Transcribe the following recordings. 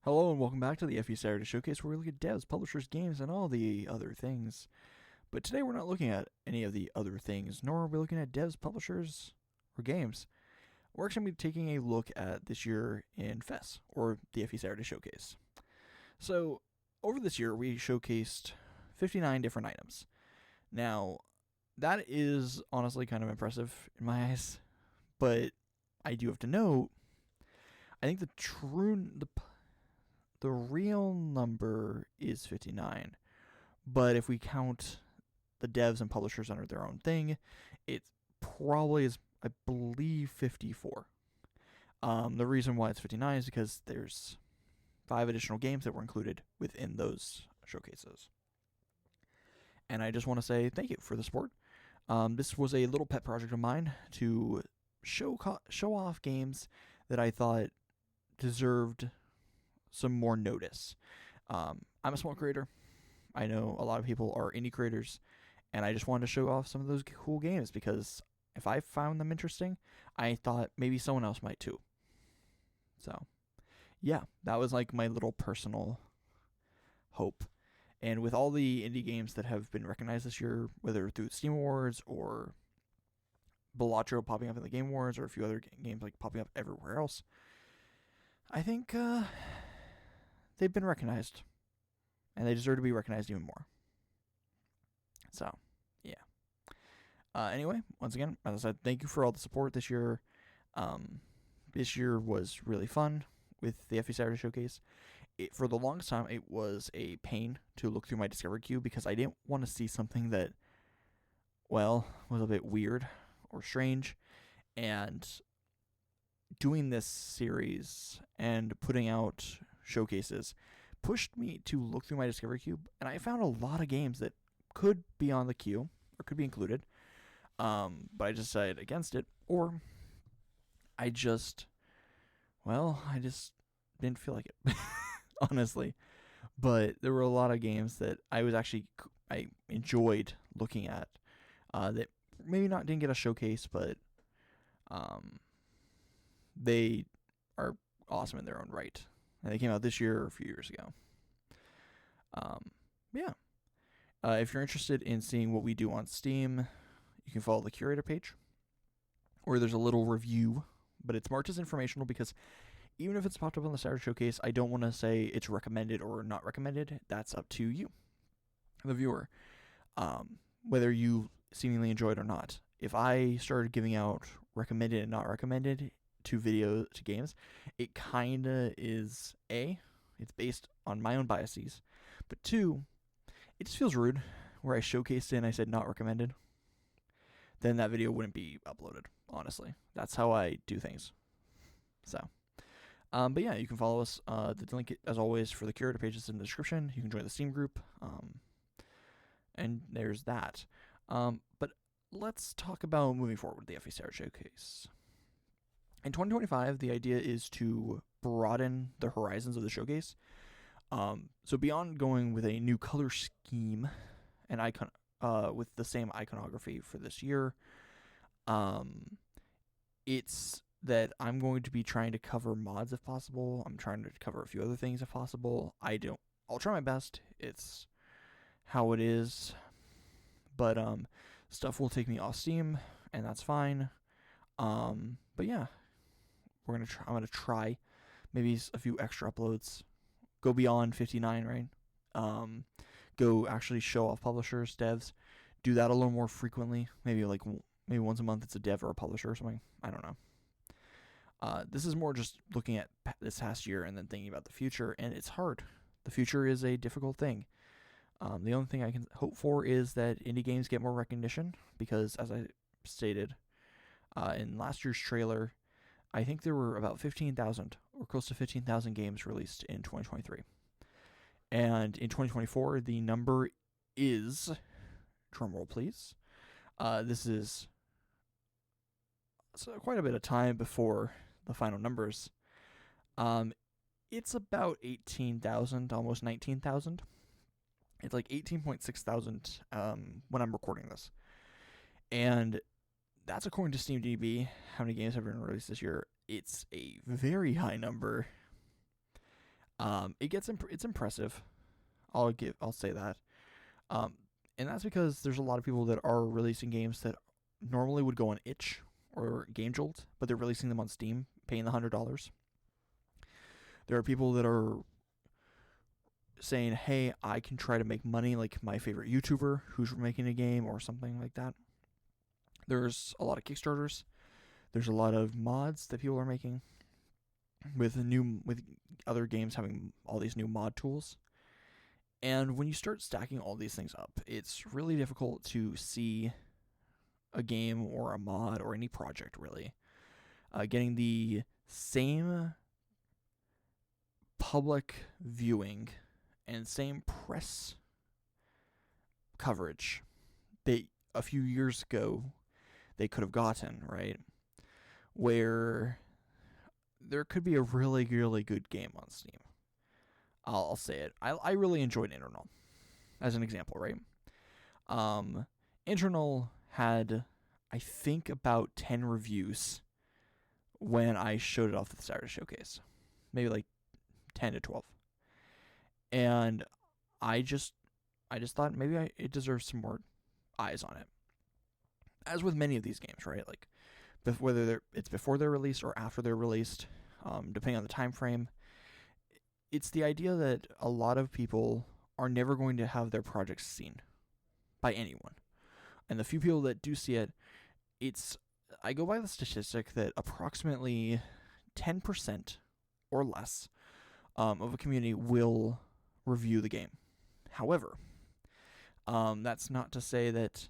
Hello and welcome back to the FESS Showcase, where we look at devs, publishers, games, and all the other things. But today we're not looking at any of the other things, nor are we looking at devs, publishers, or games. We're actually going to be taking a look at this year in FESS, or the FESS Showcase. So, over this year, we showcased 59 different items. Now, that is honestly kind of impressive in my eyes, but I do have to note, I think the real number is 59, but if we count the devs and publishers under their own thing, it probably is, I believe, 54. The reason why it's 59 is because there's 5 additional games that were included within those showcases. And I just want to say thank you for the support. This was a little pet project of mine to show off games that I thought deserved some more notice. I'm a small creator. I know a lot of people are indie creators, and I just wanted to show off some of those cool games because if I found them interesting, I thought maybe someone else might too. So, yeah, that was like my little personal hope. And with all the indie games that have been recognized this year, whether through Steam Awards or Balatro popping up in the Game Awards or a few other games like popping up everywhere else, I think they've been recognized, and they deserve to be recognized even more. So, yeah. Anyway, once again, as I said, thank you for all the support this year. This year was really fun with the FE Saturday Showcase. For the longest time, it was a pain to look through my Discovery queue because I didn't want to see something that, well, was a bit weird or strange. And doing this series and putting out showcases pushed me to look through my Discovery queue, and I found a lot of games that could be on the queue or could be included, but I decided against it, or I just didn't feel like it, honestly. But there were a lot of games that I enjoyed looking at that maybe didn't get a showcase, but they are awesome in their own right. And they came out this year or a few years ago. Yeah. If you're interested in seeing what we do on Steam, you can follow the curator page, where there's a little review, but it's marked as informational because even if it's popped up on the Saturday Showcase, I don't want to say it's recommended or not recommended. That's up to you, the viewer, whether you seemingly enjoy it or not. If I started giving out recommended and not recommended to games, it kinda is it's based on my own biases, but 2, it just feels rude where I showcased it and I said not recommended. Then that video wouldn't be uploaded, honestly. That's how I do things. So, but yeah, you can follow us. The link, as always, for the curator page is in the description. You can join the Steam group, and there's that. But let's talk about moving forward with the FE Star Showcase. In 2025, the idea is to broaden the horizons of the showcase. So beyond going with a new color scheme and icon, with the same iconography for this year, it's that I'm going to be trying to cover mods if possible. I'm trying to cover a few other things if possible. I'll try my best. It's how it is. But stuff will take me off Steam, and that's fine. But yeah, I'm gonna try maybe a few extra uploads. Go beyond 59, right? Go actually show off publishers, devs. Do that a little more frequently. Maybe once a month it's a dev or a publisher or something. I don't know. This is more just looking at this past year and then thinking about the future, and it's hard. The future is a difficult thing. The only thing I can hope for is that indie games get more recognition because, as I stated in last year's trailer, I think there were about 15,000 or close to 15,000 games released in 2023. And in 2024, the number is, drumroll please, this is quite a bit of time before the final numbers. It's about 18,000, almost 19,000. It's like 18.6 thousand when I'm recording this. And that's according to SteamDB, how many games have been released this year. It's a very high number. It's impressive. I'll say that. Um, and that's because there's a lot of people that are releasing games that normally would go on itch or Game Jolt, but they're releasing them on Steam, paying the $100. There are people that are saying, hey, I can try to make money like my favorite YouTuber who's making a game or something like that. There's a lot of Kickstarters. There's a lot of mods that people are making with other games having all these new mod tools. And when you start stacking all these things up, it's really difficult to see a game or a mod or any project really getting the same public viewing and same press coverage that a few years ago they could have gotten, right? Where there could be a really, really good game on Steam. I'll say it. I really enjoyed Internal, as an example, right? Internal had, I think, about 10 reviews when I showed it off at the Saturday Showcase. Maybe like 10 to 12. And I just thought maybe it deserves some more eyes on it. As with many of these games, right? Like, whether it's before they're released or after they're released, depending on the time frame, it's the idea that a lot of people are never going to have their projects seen by anyone. And the few people that do see it, I go by the statistic that approximately 10% or less of a community will review the game. However, that's not to say that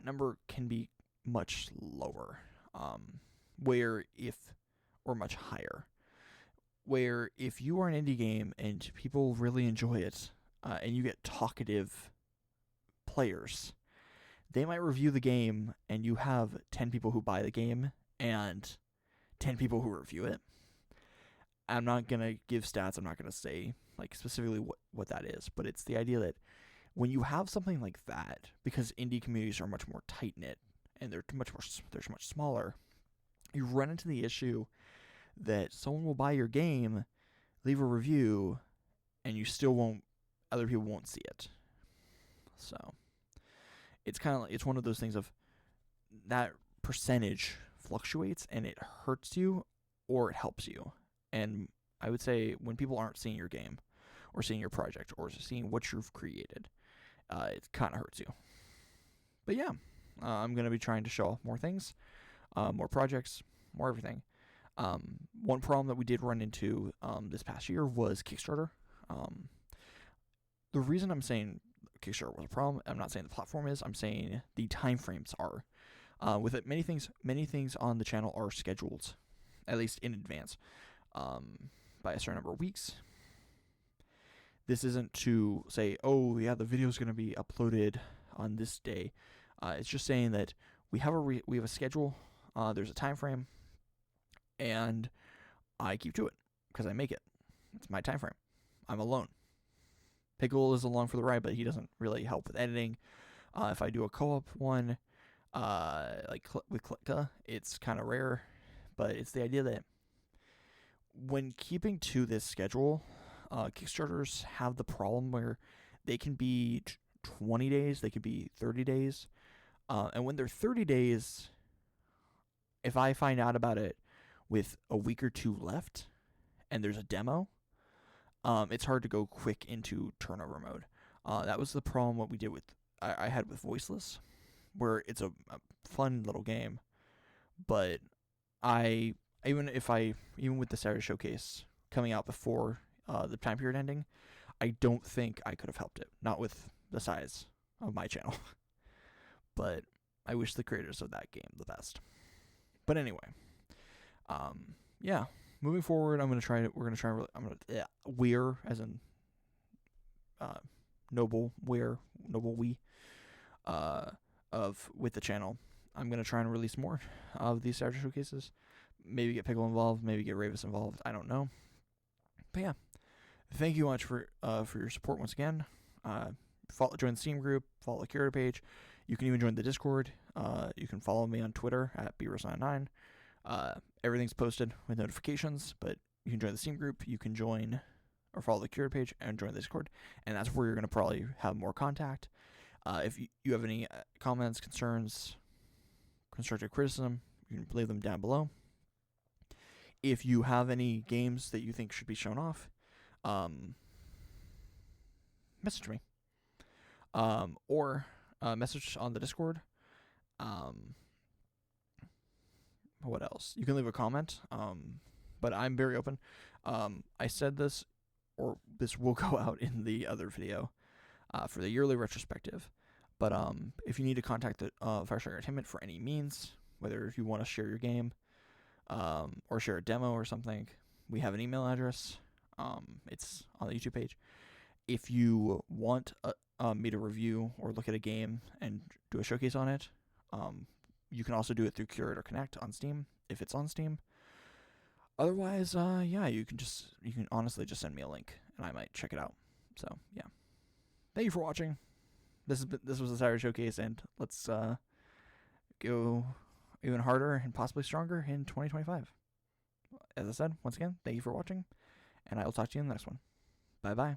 number can be much lower, or much higher. Where if you are an indie game and people really enjoy it, and you get talkative players, they might review the game and you have 10 people who buy the game and 10 people who review it. I'm not going to give stats. I'm not going to say like specifically what that is, but it's the idea that when you have something like that, because indie communities are much more tight-knit and they're much smaller, you run into the issue that someone will buy your game, leave a review, and other people won't see it. So it's one of those things of that percentage fluctuates and it hurts you or it helps you. And I would say when people aren't seeing your game or seeing your project or seeing what you've created, it kind of hurts you. But yeah, I'm going to be trying to show off more things, more projects, more everything. One problem that we did run into this past year was Kickstarter. The reason I'm saying Kickstarter was a problem, I'm not saying the platform is, I'm saying the time frames are. With it, many things on the channel are scheduled, at least in advance, by a certain number of weeks. This isn't to say, oh yeah, the video's going to be uploaded on this day. It's just saying that we have a schedule. There's a time frame, and I keep to it because I make it. It's my time frame. I'm alone. Pickle is along for the ride, but he doesn't really help with editing. If I do a co-op one, with Klitka, it's kind of rare, but it's the idea that when keeping to this schedule, Kickstarters have the problem where they can be 20 days, they could be 30 days, and when they're 30 days, if I find out about it with a week or two left, and there's a demo, it's hard to go quick into turnover mode. That was the problem what we did with I had with Voiceless, where it's a fun little game, but even with the Saturday Showcase coming out before the time period ending, I don't think I could have helped it. Not with the size of my channel. But I wish the creators of that game the best. But anyway, yeah. Moving forward, we're as in noble we with the channel. I'm gonna try and release more of these Saturday Showcases. Maybe get Pickle involved, maybe get Ravis involved. I don't know. But yeah, thank you much for your support once again. Join the Steam group, follow the curator page. You can even join the Discord. You can follow me on Twitter at brose99. Everything's posted with notifications, but you can join the Steam group. You can join or follow the curator page and join the Discord, and that's where you're going to probably have more contact. If you have any comments, concerns, constructive criticism, you can leave them down below. If you have any games that you think should be shown off, message me. Or message on the Discord. What else? You can leave a comment. But I'm very open. I said this, or this will go out in the other video for the yearly retrospective. But if you need to contact the Fyrestrike Entertainment for any means, whether if you want to share your game, or share a demo or something, we have an email address. It's on the YouTube page. If you want me to review or look at a game and do a showcase on it, you can also do it through Curator Connect on Steam if it's on Steam. Otherwise, yeah, you can honestly just send me a link and I might check it out. So yeah, thank you for watching. This was a Saturday showcase, and let's go even harder and possibly stronger in 2025. As I said, once again, thank you for watching, and I will talk to you in the next one. Bye bye.